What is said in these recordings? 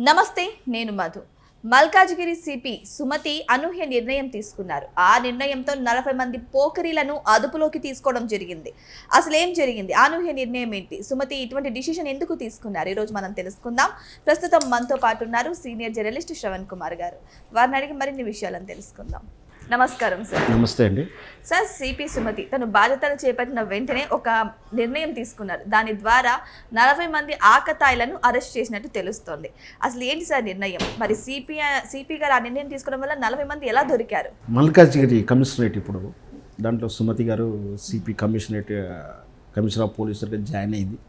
నమస్తే, నేను మధు. మల్కాజిగిరి సిపి సుమతి అనూహ్య నిర్ణయం తీసుకున్నారు. ఆ నిర్ణయంతో 40 మంది పోకరీలను అదుపులోకి తీసుకోవడం జరిగింది. అసలు ఏం జరిగింది? అనూహ్య నిర్ణయం ఏంటి? సుమతి ఇటువంటి డిసిషన్ ఎందుకు తీసుకున్నారు? ఈరోజు మనం తెలుసుకుందాం. ప్రస్తుతం మనతో పాటు ఉన్నారు సీనియర్ జర్నలిస్ట్ శ్రవణ్ కుమార్ గారు. వారిని అడిగి మరిన్ని విషయాలను తెలుసుకుందాం. నమస్కారం సార్. నమస్తే అండి. సార్, సిపి సుమతి తను బాధ్యతలు చేపట్టిన వెంటనే ఒక నిర్ణయం తీసుకున్నారు. దాని ద్వారా 40 మంది ఆకతాయిలను అరెస్ట్ చేసినట్టు తెలుస్తోంది. అసలు ఏంటి సార్ నిర్ణయం? మరి సిపి గారు ఆ నిర్ణయం తీసుకోవడం వల్ల 40 మంది ఎలా దొరికారు? మల్కాజిగిరి కమిషనరేట్ ఇప్పుడు దాంట్లో సుమతి గారు సిపి కమిషనర్ ఆఫ్ పోలీసులుగా జాయిన్ అయింది.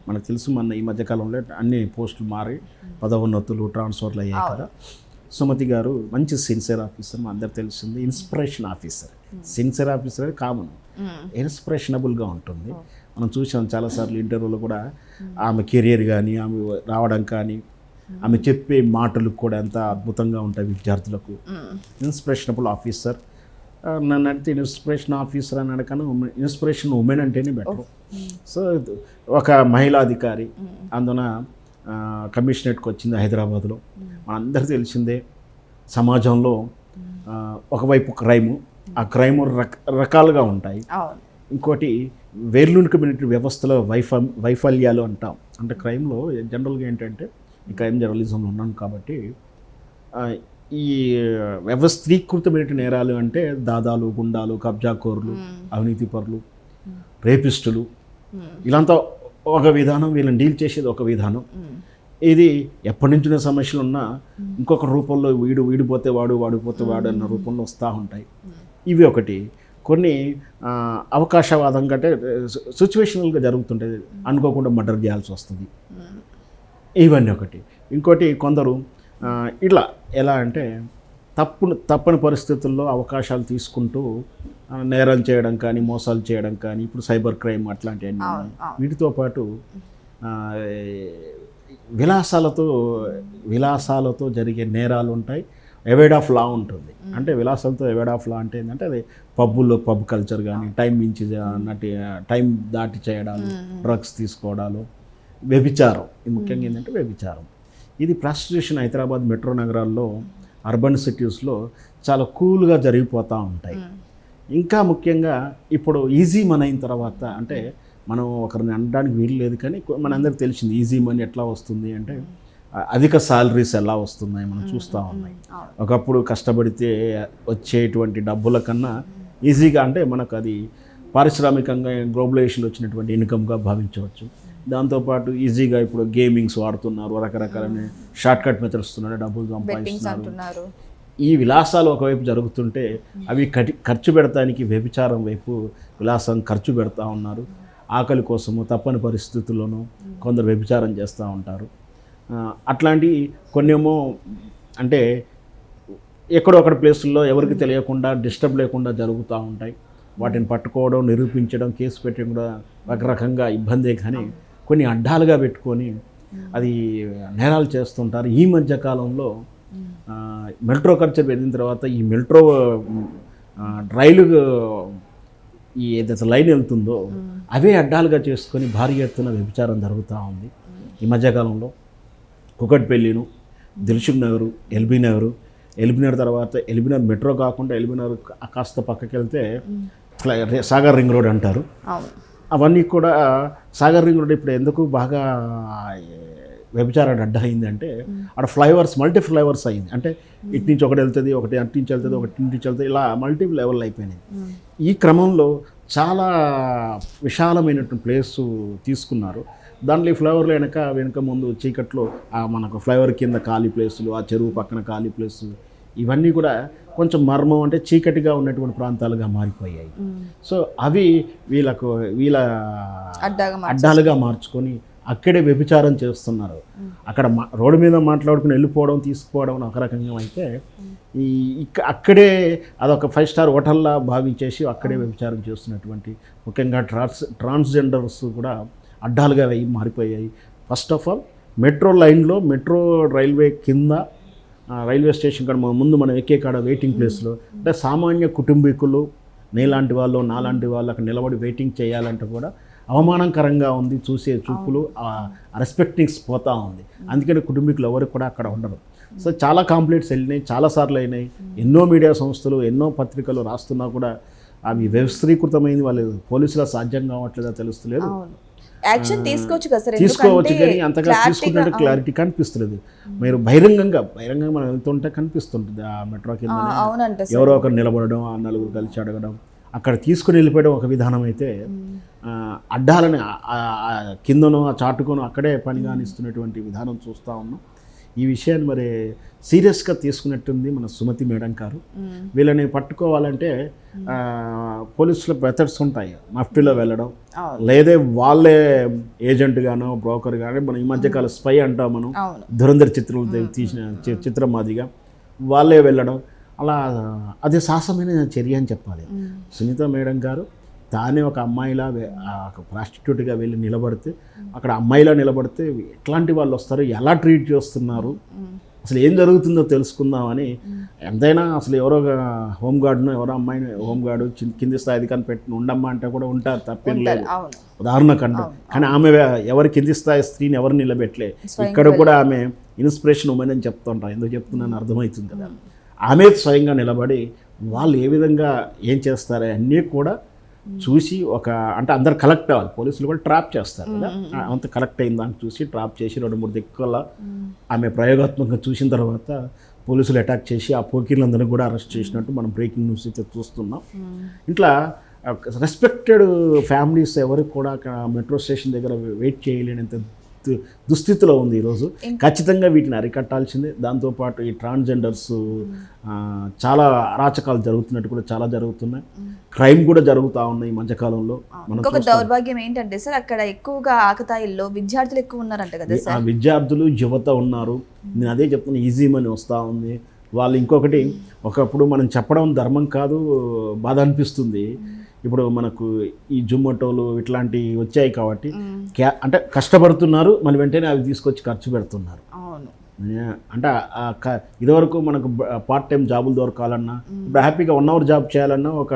మనకు తెలుసు, ఈ మధ్యకాలంలో అన్ని పోస్టులు మారి పదోన్నతులు ట్రాన్స్ఫర్లు అయ్యాయి కదా. సుమతి గారు మంచి సిన్సియర్ ఆఫీసర్, మా అందరు తెలిసింది. Inspiration officer, sincere officer common, ఇన్స్పిరేషనబుల్గా ఉంటుంది. మనం చూసాం చాలాసార్లు ఇంటర్వ్యూలో కూడా ఆమె కెరియర్ కానీ ఆమె రావడం కానీ ఆమె చెప్పే మాటలు కూడా ఎంత అద్భుతంగా ఉంటాయి విద్యార్థులకు. ఇన్స్పిరేషనబుల్ ఆఫీసర్. నన్ను అడిగితే ఇన్స్పిరేషన్ ఆఫీసర్ అని అడగను, ఇన్స్పిరేషన్ ఉమెన్ అంటేనే బెటర్. సో ఒక మహిళా అధికారి అందున కమిషనరేట్కి వచ్చింది హైదరాబాద్లో. మనందరికీ తెలిసిందే, సమాజంలో ఒకవైపు క్రైము, ఆ క్రైము రకాలుగా ఉంటాయి. ఇంకోటి వేర్లూని కమ్యూనిటీ వ్యవస్థలో వైఫల్యాలు అంటాం. అంటే క్రైమ్లో జనరల్గా ఏంటంటే, ఈ క్రైమ్ జర్నలిజంలో ఉన్నాను కాబట్టి ఈ వ్యవస్థీకృతమైన నేరాలు అంటే దాదాలు, గుండాలు, కబ్జాకోరులు, అవినీతిపరులు, రేపిస్టులు, ఇలాంతా ఒక విధానం, వీళ్ళని డీల్ చేసేది ఒక విధానం. ఇది ఎప్పటి నుంచిన సమస్యలు ఉన్నా ఇంకొక రూపంలో వీడిపోతే వాడిపోతే వాడు అన్న రూపంలో వస్తూ ఉంటాయి. ఇవి ఒకటి. కొన్ని అవకాశవాదం కంటే సిచ్యువేషనల్గా జరుగుతుంటాయి, అనుకోకుండా మర్డర్ చేయాల్సి వస్తుంది. ఇవన్నీ ఒకటి. ఇంకోటి, కొందరు ఇట్లా ఎలా అంటే తప్పని పరిస్థితుల్లో అవకాశాలు తీసుకుంటూ నేరాలు చేయడం కానీ, మోసాలు చేయడం కానీ, ఇప్పుడు సైబర్ క్రైమ్ అట్లాంటివన్నీ. వీటితో పాటు విలాసాలతో జరిగే నేరాలు ఉంటాయి. అవాయిడ్ ఆఫ్ లా ఉంటుంది. అంటే విలాసాలతో అవాయిడ్ ఆఫ్ లా అంటే ఏంటంటే అది పబ్ కల్చర్ కానీ, టైం దాటి చేయడాలు, డ్రగ్స్ తీసుకోవడాలు, వ్యభిచారం. ముఖ్యంగా ఏంటంటే వ్యభిచారం. ఇది ప్రాస్టిట్యూషన్ హైదరాబాద్ మెట్రో నగరాల్లో, అర్బన్ సిటీస్లో చాలా కూల్గా జరిగిపోతూ ఉంటాయి. ఇంకా ముఖ్యంగా ఇప్పుడు ఈజీ మనీ అయిన తర్వాత, అంటే మనం ఒకరిని అనడానికి వీలు లేదు కానీ మనందరికీ తెలిసింది ఈజీ మనీ ఎట్లా వస్తుంది అంటే, అధిక శాలరీస్ ఎలా వస్తున్నాయి మనం చూస్తూ ఉన్నాయి. ఒకప్పుడు కష్టపడితే వచ్చేటువంటి డబ్బుల కన్నా ఈజీగా, అంటే మనకు అది పారిశ్రామికంగా గ్లోబలైజేషన్ వచ్చినటువంటి ఇన్కమ్గా భావించవచ్చు. దాంతోపాటు ఈజీగా ఇప్పుడు గేమింగ్స్ వాడుతున్నారు, రకరకాల షార్ట్ కట్ మెథడ్స్ డబ్బులు సంపాదిస్తున్నారు. ఈ విలాసాలు ఒకవైపు జరుగుతుంటే అవి ఖర్చు పెడతానికి వ్యభిచారం వైపు విలాసం ఖర్చు పెడతా ఉన్నారు. ఆకలి కోసము తప్పని పరిస్థితుల్లోనూ కొందరు వ్యభిచారం చేస్తూ ఉంటారు. అట్లాంటి కొన్నేమో అంటే ఎక్కడో ఒకటి ప్లేసుల్లో ఎవరికి తెలియకుండా, డిస్టర్బ్ లేకుండా జరుగుతూ ఉంటాయి. వాటిని పట్టుకోవడం, నిరూపించడం, కేసు పెట్టడం కూడా రకరకంగా ఇబ్బందే. కానీ కొన్ని అడ్డాలుగా పెట్టుకొని అది నేరాలు చేస్తుంటారు. ఈ మధ్యకాలంలో మెట్రో కల్చర్ పెరిగిన తర్వాత ఈ మెట్రో రైలు ఈ ఏదైతే లైన్ వెళ్తుందో అవే అడ్డాలుగా చేసుకొని భారీ ఎత్తున వ్యభిచారం జరుగుతూ ఉంది ఈ మధ్యకాలంలో. కుకట్పల్లిను, దిల్సుఖ్ నగరు, ఎల్బీ నగర్ తర్వాత ఎల్బీ మెట్రో కాకుండా ఎల్బీ నగర్ కాస్త పక్కకి వెళ్తే సాగర్ రింగ్ రోడ్ అంటారు. అవన్నీ కూడా సాగర్ రింగ్ రోడ్ ఇప్పుడు ఎందుకు బాగా వ్యభిచారాన్ని అడ్డ అయిందంటే, అక్కడ ఫ్లైఓవర్స్, మల్టీ ఫ్లైఓవర్స్ అయింది. అంటే ఇటు నుంచి ఒకటి వెళ్తుంది, ఒకటి అటు నుంచి వెళ్తుంది, ఒకటి ఇంటి నుంచి వెళ్తుంది, ఇలా మల్టీ లెవెల్ అయిపోయినాయి. ఈ క్రమంలో చాలా విశాలమైనటువంటి ప్లేసు తీసుకున్నారు. దాంట్లో ఈ ఫ్లైఓవర్లు వెనక ముందు చీకట్లో మనకు ఫ్లైఓవర్ కింద ఖాళీ ప్లేసులు, ఆ చెరువు పక్కన ఖాళీ ప్లేసు, ఇవన్నీ కూడా కొంచెం మర్మం, అంటే చీకటిగా ఉన్నటువంటి ప్రాంతాలుగా మారిపోయాయి. సో అవి వీళ్ళ అడ్డాలుగా మార్చుకొని అక్కడే వ్యభిచారం చేస్తున్నారు. అక్కడ రోడ్డు మీద మాట్లాడుకుని వెళ్ళిపోవడం, తీసుకుపోవడం ఒక రకంగా అయితే, అక్కడే అదొక 5 స్టార్ హోటల్లా భావించేసి అక్కడే వ్యభిచారం చేస్తున్నటువంటి, ముఖ్యంగా ట్రాన్స్జెండర్స్ కూడా అడ్డాలుగా మారిపోయాయి. ఫస్ట్ ఆఫ్ ఆల్ మెట్రో లైన్లో, మెట్రో రైల్వే కింద, రైల్వే స్టేషన్ కాడ ముందు మనం ఎక్కే కాడ వెయిటింగ్ ప్లేస్లో, అంటే సామాన్య కుటుంబీకులు, నాలాంటి వాళ్ళు అక్కడ నిలబడి వెయిటింగ్ చేయాలంటే కూడా అవమానకరంగా ఉంది, చూసే చూపులు ఆ రెస్పెక్టింగ్స్ పోతా ఉంది. అందుకని కుటుంబీకులు ఎవరు కూడా అక్కడ ఉండరు. సో చాలా కంప్లైంట్స్ వెళ్ళినాయి, చాలాసార్లు అయినాయి. ఎన్నో మీడియా సంస్థలు ఎన్నో పత్రికలు రాస్తున్నా కూడా అవి వ్యవస్థీకృతమైంది, వాళ్ళు పోలీసుల సాధ్యం కావట్లేదో తెలుస్తలేదు. యాక్షన్ తీసుకోవచ్చు కదా సార్, తీసుకోవచ్చు ఎందుకంటే కానీ అంతగా తీసుకున్నట్టు క్లారిటీ కనిపిస్తలేదు. మీరు బహిరంగంగా మనం వెళ్తుంటే కనిపిస్తుంటుంది ఆ మెట్రో కింద అవునంట సార్. ఎవరో ఒకరు నిలబడడం, ఆ నలుగురు కలిసి అడగడం, అక్కడ తీసుకుని వెళ్ళిపోయడం ఒక విధానం అయితే, అడ్డాలని కిందనో ఆ చాటుకోనో అక్కడే పని కానిస్తున్నటువంటి విధానం చూస్తూ ఉన్నాం. ఈ విషయాన్ని మరి సీరియస్గా తీసుకున్నట్టుంది మన సుమతి మేడం గారు. వీళ్ళని పట్టుకోవాలంటే పోలీసుల మెథడ్స్ ఉంటాయి, మఫ్టీలో వెళ్ళడం, లేదే వాళ్ళే ఏజెంట్ గానో బ్రోకర్ గానో, మనం ఈ మధ్యకాల స్పై అంటాం మనం, ధురంధర్ చిత్రం తీసిన చిత్రం మాదిగా వాళ్ళే వెళ్ళడం, అలా అది సాహసమైన చర్య అని చెప్పాలి. సునీత మేడం గారు తానే ఒక అమ్మాయిలా ఒక ప్రాస్టిట్యూట్గా వెళ్ళి నిలబడితే, అక్కడ అమ్మాయిలా నిలబడితే ఎట్లాంటి వాళ్ళు వస్తారు, ఎలా ట్రీట్ చేస్తున్నారు, అసలు ఏం జరుగుతుందో తెలుసుకుందామని. ఎంతైనా అసలు ఎవరో హోంగార్డ్ను, ఎవరో అమ్మాయిని హోంగార్డు కింది స్థాయి అధికారిని పెట్టి ఉండమ్మా అంటే కూడా ఉంటారు, తప్పేం లేదు, ఉదాహరణకండు. కానీ ఆమె ఎవరి కింది స్థాయి స్త్రీని ఎవరు నిలబెట్టలే. ఇక్కడ కూడా ఆమె ఇన్స్పిరేషన్ ఉమెన్ అని చెప్తుంటారు. ఎందుకు చెప్తున్నాను అర్థమవుతుంది కదా. ఆమె స్వయంగా నిలబడి వాళ్ళు ఏ విధంగా ఏం చేస్తారో అన్నీ కూడా చూసి, అంటే అందరు కలెక్ట్ అవ్వాలి, పోలీసులు కూడా ట్రాప్ చేస్తారు కదా, అంత కలెక్ట్ అయిన దాన్ని చూసి ట్రాప్ చేసి 2-3 దిక్కుల ఆమె ప్రయోగాత్మకంగా చూసిన తర్వాత పోలీసులు అటాక్ చేసి ఆ పోకీలందరినీ కూడా అరెస్ట్ చేసినట్టు మనం బ్రేకింగ్ న్యూస్ అయితే చూస్తున్నాం. ఇట్లా రెస్పెక్టెడ్ ఫ్యామిలీస్ ఎవరికి కూడా మెట్రో స్టేషన్ దగ్గర వెయిట్ చేయలేనంత దుస్థితిలో ఉంది ఈరోజు. ఖచ్చితంగా వీటిని అరికట్టాల్సిందే. దాంతోపాటు ఈ ట్రాన్స్జెండర్స్ చాలా అరాచకాలు జరుగుతున్నట్టు కూడా చాలా జరుగుతున్నాయి, క్రైమ్ కూడా జరుగుతూ ఉన్నాయి ఈ మధ్యకాలంలో. ఇంకొక దౌర్భాగ్యం ఏంటంటే సార్, అక్కడ ఎక్కువగా ఆకతాయిల్లో విద్యార్థులు ఎక్కువ ఉన్నారంట కదా సార్. విద్యార్థులు యువత ఉన్నారు. నేను అదే చెప్తున్నా, ఈజీ మనీ వస్తూ ఉంది. వాళ్ళు ఇంకొకటి, ఒకప్పుడు మనం చెప్పడం ధర్మం కాదు, బాధ అనిపిస్తుంది. ఇప్పుడు మనకు ఈ జొమాటోలు ఇట్లాంటివి వచ్చాయి కాబట్టి అంటే కష్టపడుతున్నారు, మళ్ళీ వెంటనే అవి తీసుకొచ్చి ఖర్చు పెడుతున్నారు. అంటే ఇదివరకు మనకు పార్ట్ టైం జాబులు దొరకాలన్నా, ఇప్పుడు హ్యాపీగా 1 అవర్ జాబ్ చేయాలన్నా, ఒక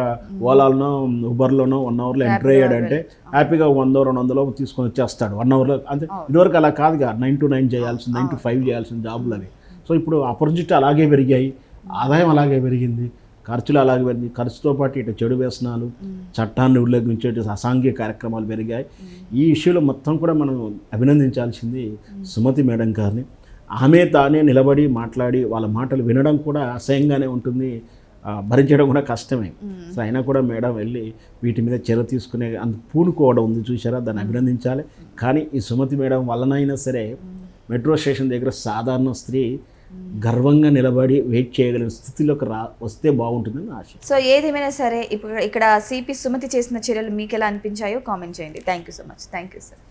ఓలాలోనో ఉబర్లోనో 1 అవర్లో ఎంటర్ అయ్యాడంటే హ్యాపీగా 100-200 తీసుకొని వచ్చేస్తాడు 1 అవర్లో. అంతే. ఇదివరకు అలా కాదుగా, 9 to 9 చేయాల్సింది, 9 to 5 చేయాల్సిన జాబులు అవి. సో ఇప్పుడు ఆపర్చునిటీ అలాగే పెరిగాయి, ఆదాయం అలాగే పెరిగింది, ఖర్చులు అలాగే పెరిగింది. ఖర్చుతో పాటు ఇటు చెడు వ్యసనాలు, చట్టాన్ని ఉల్లంఘించే అసాంఘిక కార్యక్రమాలు పెరిగాయి. ఈ ఇష్యూలో మొత్తం కూడా మనం అభినందించాల్సింది సుమతి మేడం గారిని. ఆమె తానే నిలబడి మాట్లాడి వాళ్ళ మాటలు వినడం కూడా అసహ్యంగానే ఉంటుంది, భరించడం కూడా కష్టమే. సో అయినా కూడా మేడం వెళ్ళి వీటి మీద చర్య తీసుకునే అంత పూనుకోవడం ఉంది, చూసారా, దాన్ని అభినందించాలి. కానీ ఈ సుమతి మేడం వల్లనైనా సరే మెట్రో స్టేషన్ దగ్గర సాధారణ స్త్రీ గర్వంగా నిలబడి వెయిట్ చేయగలిగిన స్థితిలోకి వస్తే బాగుంటుందని ఆశ. సో ఏదేమైనా సరే, ఇప్పుడు ఇక్కడ సిపి సుమతి చేసిన చర్యలు మీకు ఎలా అనిపించాయో కామెంట్ చేయండి. Thank you so much. Thank you sir.